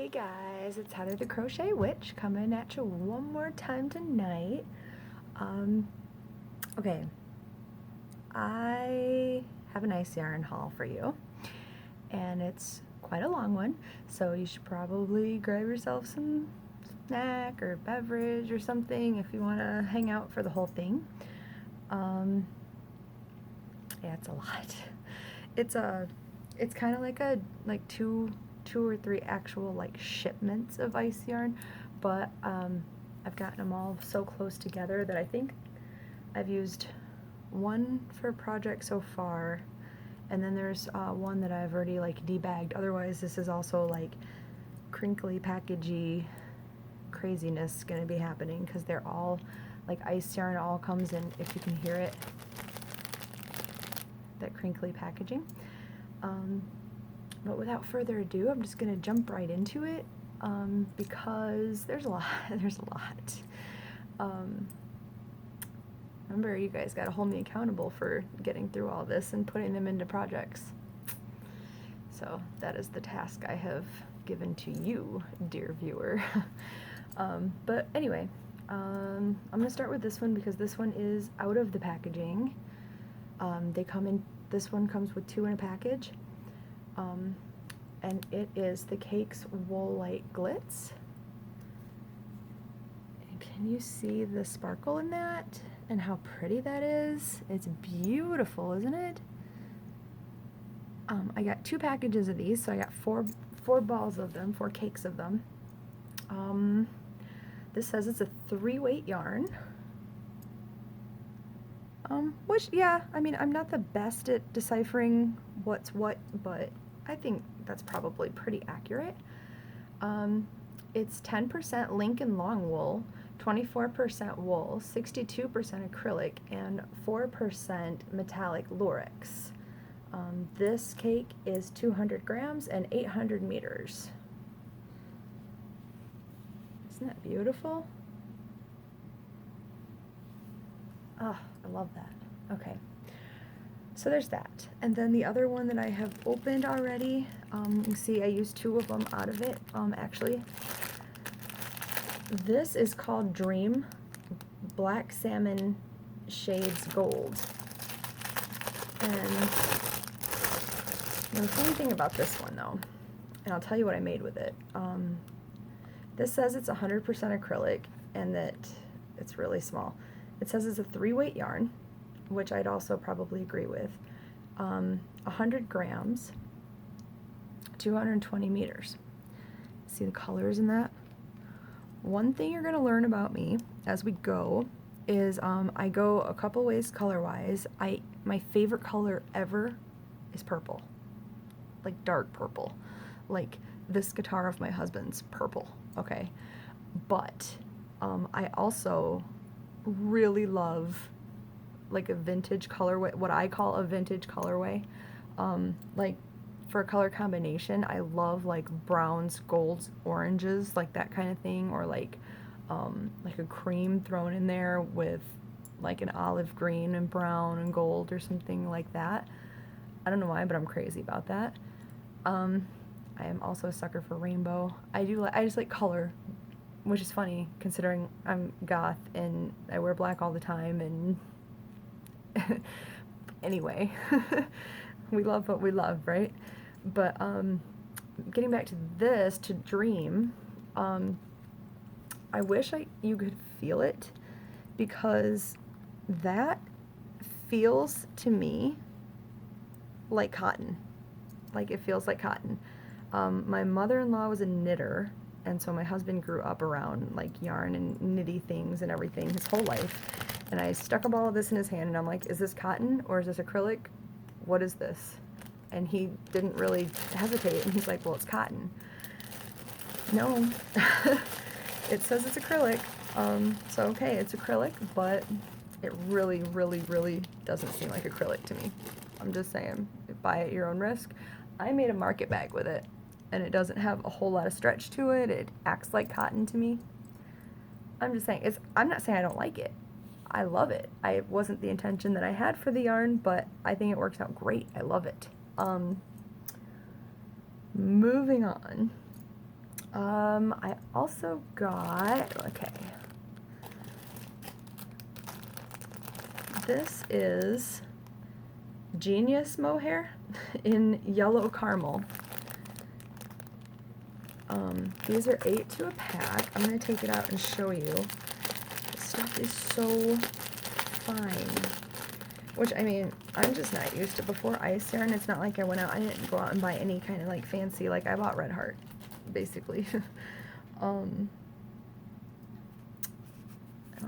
Hey guys, it's Heather the Crochet Witch coming at you one more time tonight. Okay, I have a nice yarn haul for you, and it's quite a long one, so you should probably grab yourself some snack or beverage or something if you want to hang out for the whole thing. Yeah, it's a lot. It's kind of like two or three actual shipments of ice yarn, but I've gotten them all so close together that I think I've used one for a project so far, and then there's one that I've already debagged. Otherwise, this is also crinkly packagey craziness going to be happening because they're all ice yarn. All comes in, if you can hear it, that crinkly packaging. But without further ado, I'm just going to jump right into it because there's a lot. There's a lot. Remember, you guys got to hold me accountable for getting through all this and putting them into projects. So that is the task I have given to you, dear viewer. But anyway, I'm going to start with this one because this one is out of the packaging. They come in, this one comes with 2 in a package. And it is the Cakes Wool Light Glitz. And can you see the sparkle in that and how pretty that is? It's beautiful, isn't it? I got 2 packages of these, so I got four balls of them, 4 cakes of them. This says it's a 3-weight yarn. Which, yeah, I mean, I'm not the best at deciphering what's what, but I think that's probably pretty accurate. It's 10% link and long wool, 24% wool, 62% acrylic, and 4% metallic lurex. This cake is 200 grams and 800 meters. Isn't that beautiful? Oh, I love that. Okay. So there's that. And then the other one that I have opened already, you can see I used 2 of them out of it, actually. This is called Dream Black Salmon Shades Gold. And the funny thing about this one, though, and I'll tell you what I made with it. This says it's 100% acrylic and that it's really small. It says it's a 3-weight yarn, which I'd also probably agree with. 100 grams, 220 meters. See the colors in that? One thing you're going to learn about me as we go is I go a couple ways color-wise. My favorite color ever is purple, like dark purple, like this guitar of my husband's purple, okay? But I also really love like a vintage colorway, what I call a vintage colorway. Like for a color combination, I love like browns, golds, oranges, like that kind of thing, or like a cream thrown in there with like an olive green and brown and gold or something like that. I don't know why, but I'm crazy about that. I am also a sucker for rainbow. I just like color, which is funny considering I'm goth and I wear black all the time, and anyway, we love what we love, right? But getting back to this, to Dream, I wish you could feel it, because that feels to me like cotton. Like it feels like cotton. My mother-in-law was a knitter, and so my husband grew up around like yarn and knitty things and everything his whole life. And I stuck a ball of this in his hand and I'm like, is this cotton or is this acrylic? What is this? And he didn't really hesitate, and he's like, well, it's cotton. No, it says it's acrylic. So okay, it's acrylic, but it really, really, really doesn't seem like acrylic to me. I'm just saying, buy at your own risk. I made a market bag with it, and it doesn't have a whole lot of stretch to it. It acts like cotton to me. I'm just saying, I'm not saying I don't like it. I love it. It wasn't the intention that I had for the yarn, but I think it works out great. I love it. Moving on. I also got, okay, this is Genius mohair in yellow caramel. These are 8 to a pack. I'm going to take it out and show you. This stuff is so fine. Which, I mean, I'm just not used to before ice yarn. It's not like I went out, I didn't go out and buy any kind of like fancy, like I bought Red Heart, basically. I don't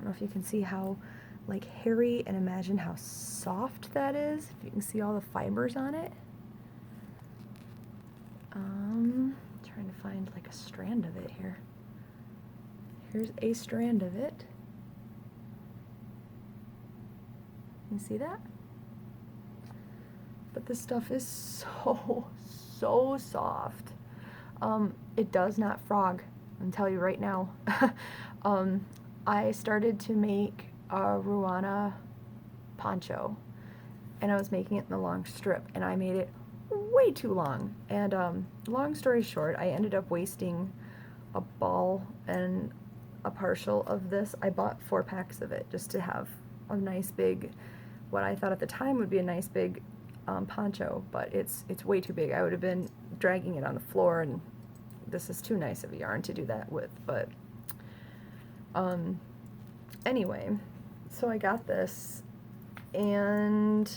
know if you can see how like hairy, and imagine how soft that is. If you can see all the fibers on it. Trying to find like a strand of it here. Here's a strand of it. You see that? But this stuff is so soft. It does not frog, I'll tell you right now. I started to make a Ruana poncho, and I was making it in the long strip, and I made it way too long. And long story short, I ended up wasting a ball and a partial of this. I bought 4 packs of it just to have a nice big, what I thought at the time would be a nice big poncho, but it's way too big. I would have been dragging it on the floor, and this is too nice of a yarn to do that with. But anyway, so I got this, and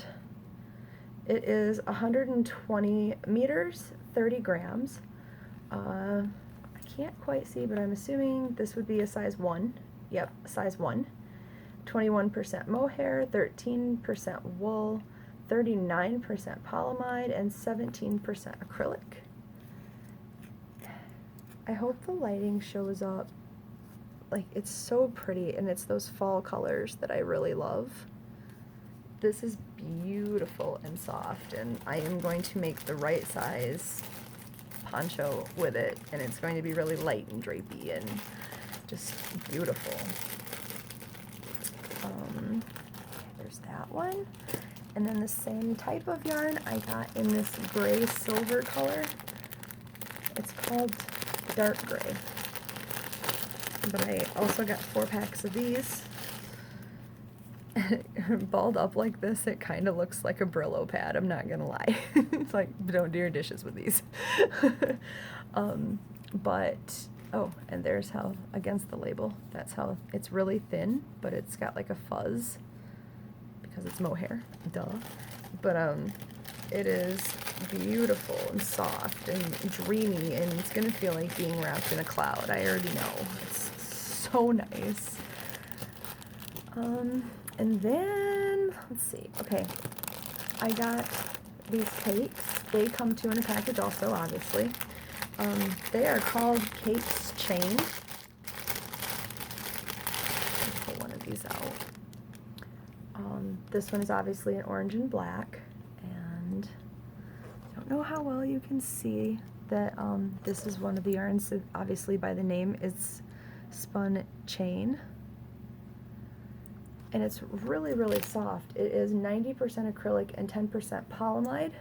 it is 120 meters, 30 grams. I can't quite see, but I'm assuming this would be a size 1. Yep, size 1. 21% mohair, 13% wool, 39% polyamide, and 17% acrylic. I hope the lighting shows up. Like, it's so pretty, and it's those fall colors that I really love. This is beautiful and soft, and I am going to make the right size poncho with it, and it's going to be really light and drapey and just beautiful. There's that one. And then the same type of yarn I got in this gray silver color. It's called dark gray. But I also got 4 packs of these. Balled up like this, it kind of looks like a Brillo pad, I'm not gonna lie. It's like, don't do your dishes with these. But, oh, and there's how, against the label, that's how it's really thin, but it's got like a fuzz because it's mohair, duh. But it is beautiful and soft and dreamy, and it's gonna feel like being wrapped in a cloud. I already know. It's so nice. And then, let's see, okay, I got these cakes. They come 2 in a package also, obviously. They are called Cakes Chain. Let's pull one of these out. This one is obviously an orange and black, and I don't know how well you can see that this is one of the yarns that obviously by the name is spun chain. And it's really, really soft. It is 90% acrylic and 10% polyamide.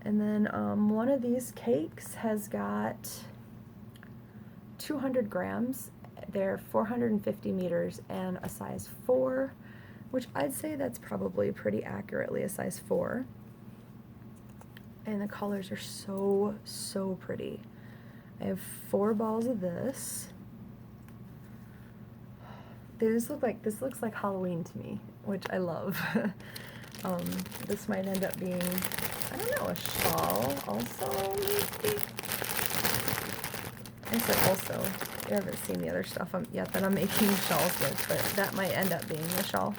And then one of these cakes has got 200 grams. They're 450 meters and a size 4, which I'd say that's probably pretty accurately a size 4. And the colors are so pretty. I have 4 balls of this. This looks like Halloween to me, which I love. This might end up being, I don't know, a shawl also, maybe? I said also. You haven't seen the other stuff yet that I'm making shawls with, but that might end up being a shawl.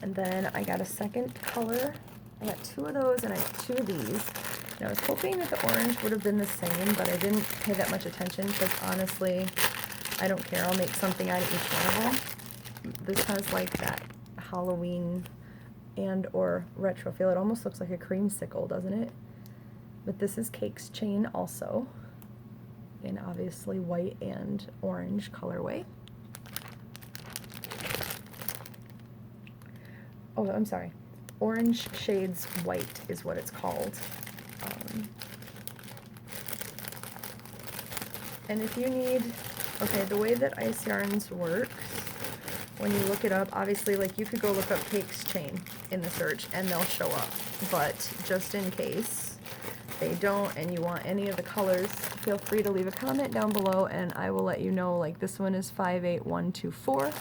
And then I got a second color. I got 2 of those, and I got 2 of these. And I was hoping that the orange would have been the same, but I didn't pay that much attention because honestly, I don't care. I'll make something out of each one of them. This has like that Halloween and or retro feel. It almost looks like a creamsicle, doesn't it? But this is Cakes Chain also, in obviously white and orange colorway. Oh, I'm sorry. Orange Shades White is what it's called. And if you need, okay, the way that Ice Yarns works, when you look it up, obviously, like, you could go look up cakes chain in the search and they'll show up. But just in case they don't and you want any of the colors, feel free to leave a comment down below and I will let you know. Like, this one is 58124.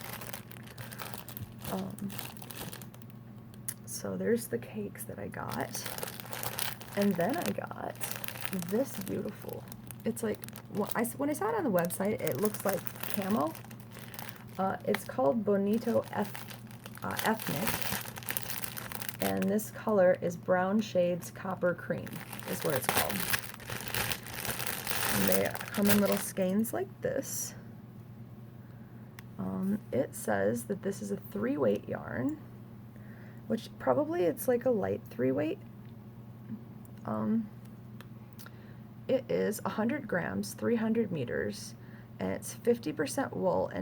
So there's the cakes that I got. And then I got this beautiful, it's like, when I saw it on the website, it looks like camo. It's called Bonito Ethnic, and this color is Brown Shades Copper Cream, is what it's called. And they come in little skeins like this. It says that this is a 3-weight yarn, which probably it's like a light 3-weight. It is 100 grams, 300 meters, and it's 50% wool and